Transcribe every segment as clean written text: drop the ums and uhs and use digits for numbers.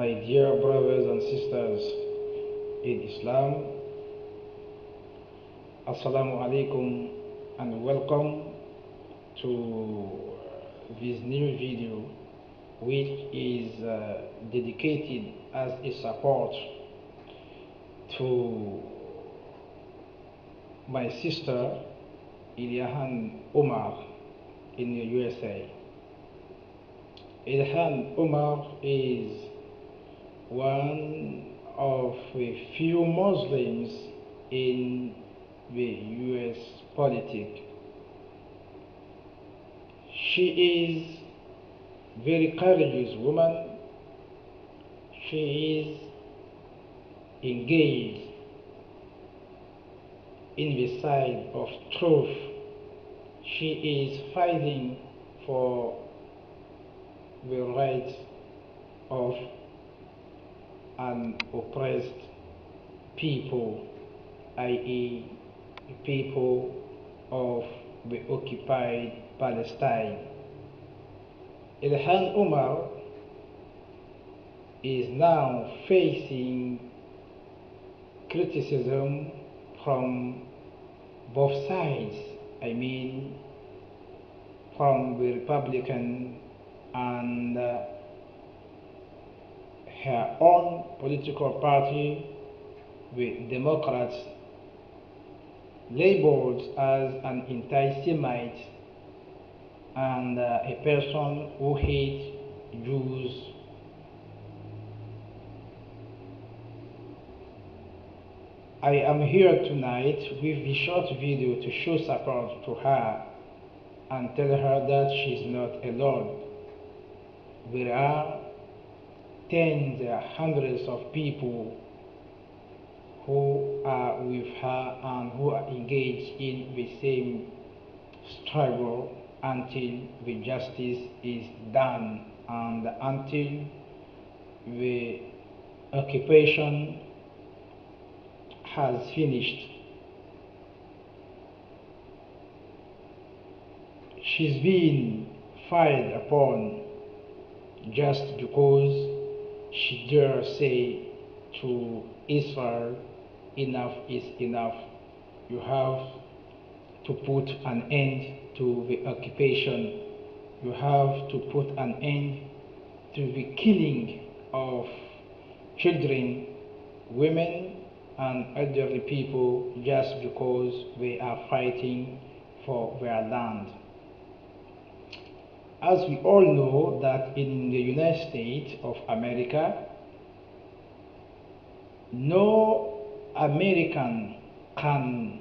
My dear brothers and sisters in Islam, Assalamu alaikum and welcome to this new video, which is dedicated as a support to my sister Ilhan Oumar in the USA. Ilhan Oumar is one of a few Muslims in the US politics. She is a very courageous woman. She is engaged in the side of truth. She is fighting for the rights of an oppressed people, i.e., people of the occupied Palestine. Ilhan Oumar is now facing criticism from both sides, I mean from the Republican and her own political party, the Democrats, labeled as an intisemite and a person who hates Jews. I am here tonight with a short video to show support to her and tell her that she's not alone. There are tens, hundreds of people who are with her and who are engaged in the same struggle until the justice is done and until the occupation has finished. She's been fired upon just because she dare say to Israel, enough is enough. You have to put an end to the occupation. You have to put an end to the killing of children, women, and elderly people just because they are fighting for their land. As we all know that in the United States of America, no American can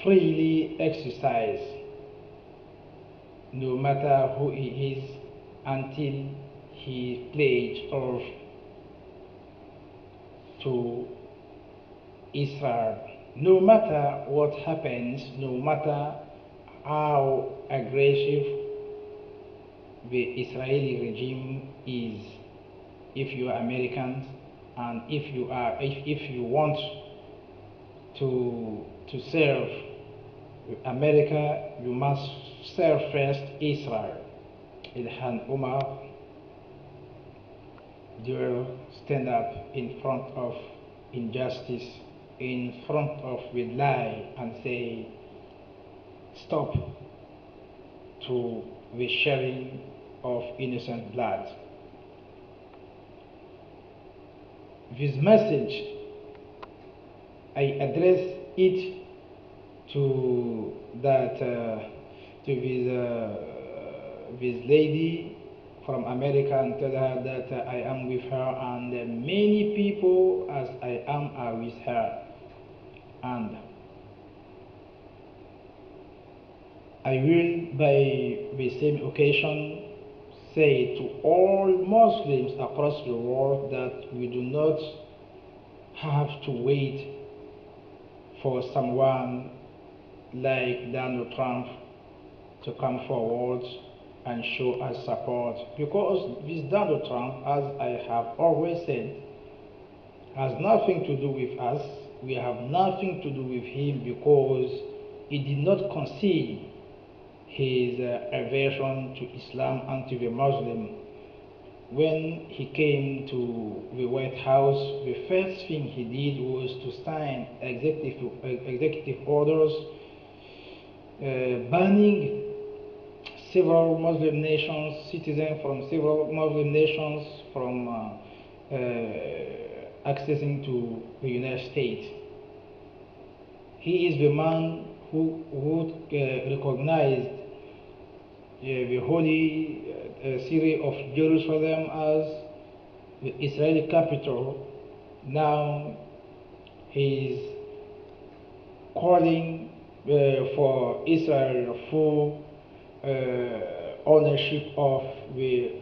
freely exercise, no matter who he is, until he pledges oath to Israel. No matter what happens, no matter how aggressive the Israeli regime is, if you are Americans and if you want to serve America, you must serve first Israel. Ilhan Oumar will stand up in front of injustice, in front of the lie, and say stop to the shedding of innocent blood. This message, I address it to this lady from America and tell her that I am with her, and many people as I am are with her. And I will, by the same occasion, say to all Muslims across the world that we do not have to wait for someone like Donald Trump to come forward and show us support, because this Donald Trump, as I have always said, has nothing to do with us. We have nothing to do with him because he did not concede his aversion to Islam and to the Muslim. When he came to the White House, the first thing he did was to sign executive orders banning several Muslim nations, citizens from several Muslim nations from accessing to the United States. He is the man who recognized the holy city of Jerusalem as the Israeli capital. Now he is calling for Israel full ownership of the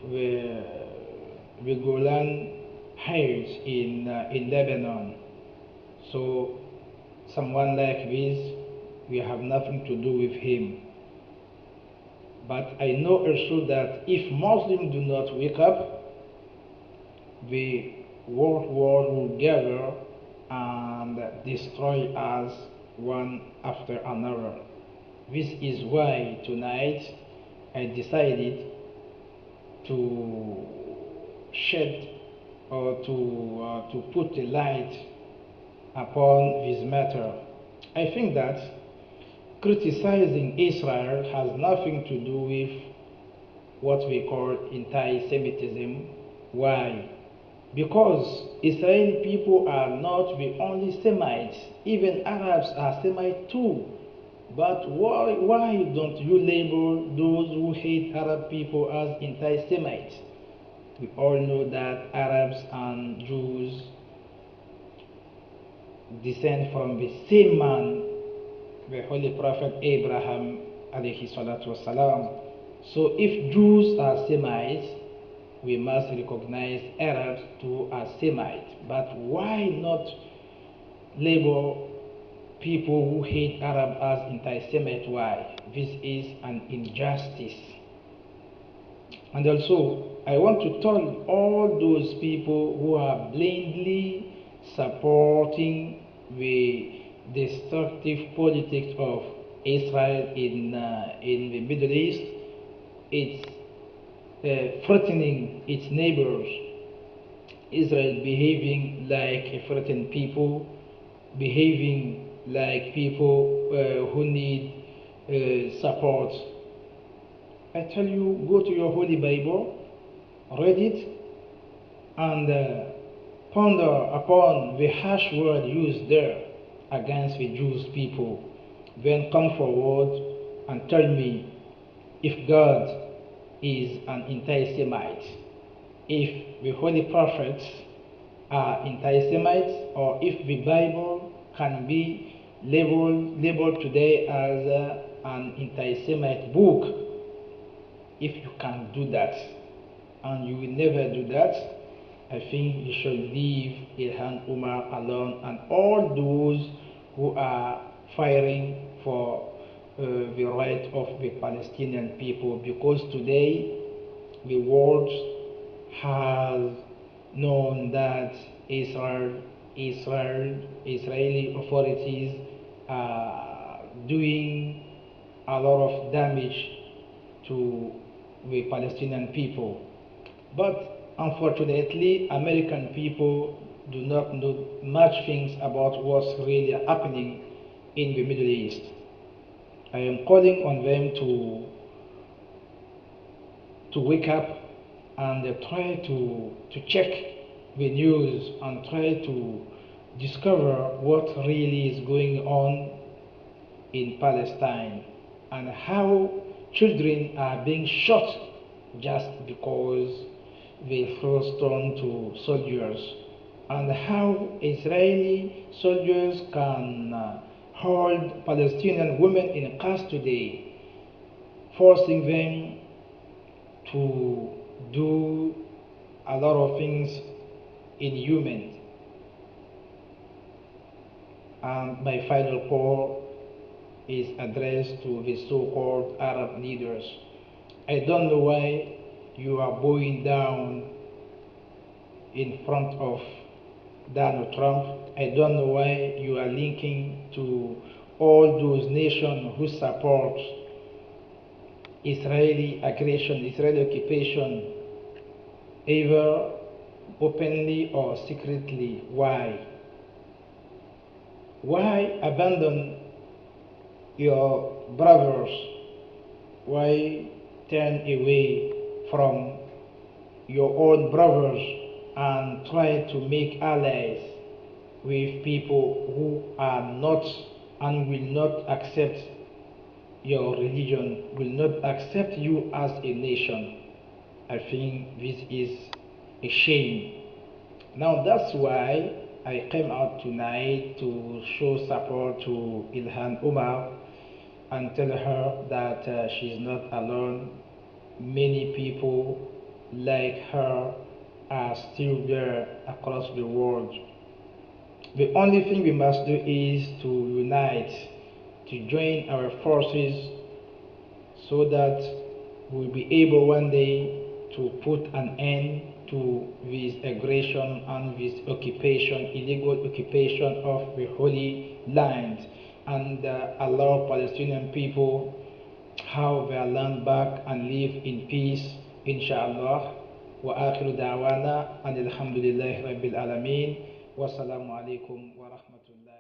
Golan Heights in Lebanon. So someone like this, we have nothing to do with him. But I know also that if Muslims do not wake up, the world war will gather and destroy us one after another. This is why tonight I decided to shed or to put a light upon this matter. I think that criticizing Israel has nothing to do with what we call anti-Semitism. Why? Because Israeli people are not the only Semites. Even Arabs are Semites too. But why don't you label those who hate Arab people as anti-Semites? We all know that Arabs and Jews descend from the same man, the Holy Prophet Abraham alayhi salatu wasalam. So if Jews are Semites, we must recognize Arabs too as Semites. But why not label people who hate Arab as anti-Semite? Why? This is an injustice. And also, I want to tell all those people who are blindly supporting the destructive politics of Israel in the Middle East. It's threatening its neighbors. Israel behaving like a threatened people, behaving like people who need support. I tell you, go to your Holy Bible, read it, and ponder upon the harsh word used there against the Jewish people. Then come forward and tell me if God is an anti-Semite, if the Holy Prophets are anti-Semites, or if the Bible can be labeled today as an anti-Semite book. If you can do that, and you will never do that, I think you should leave Ilhan Oumar alone and all those who are fighting for the right of the Palestinian people, because today the world has known that Israeli authorities are doing a lot of damage to the Palestinian people. But unfortunately, American people do not know much things about what's really happening in the Middle East. I am calling on them to wake up and try to check the news and try to discover what really is going on in Palestine and how children are being shot just because they throw stones to soldiers, and how Israeli soldiers can hold Palestinian women in custody, forcing them to do a lot of things inhuman. And my final call is addressed to the so-called Arab leaders. I don't know why you are bowing down in front of Donald Trump. I don't know why you are linking to all those nations who support Israeli aggression, Israeli occupation either openly or secretly. Why? Why abandon your brothers? Why turn away from your own brothers and try to make allies with people who are not and will not accept your religion, will not accept you as a nation? I think this is a shame. Now that's why I came out tonight to show support to Ilhan Oumar and tell her that she's not alone. Many people like her are still there across the world. The only thing we must do is to unite, to join our forces so that we'll be able one day to put an end to this aggression and this occupation, illegal occupation of the Holy Land, and allow Palestinian people have their land back and live in peace, inshallah. وآخر دعوانا أن الحمد لله رب العالمين والسلام عليكم ورحمة الله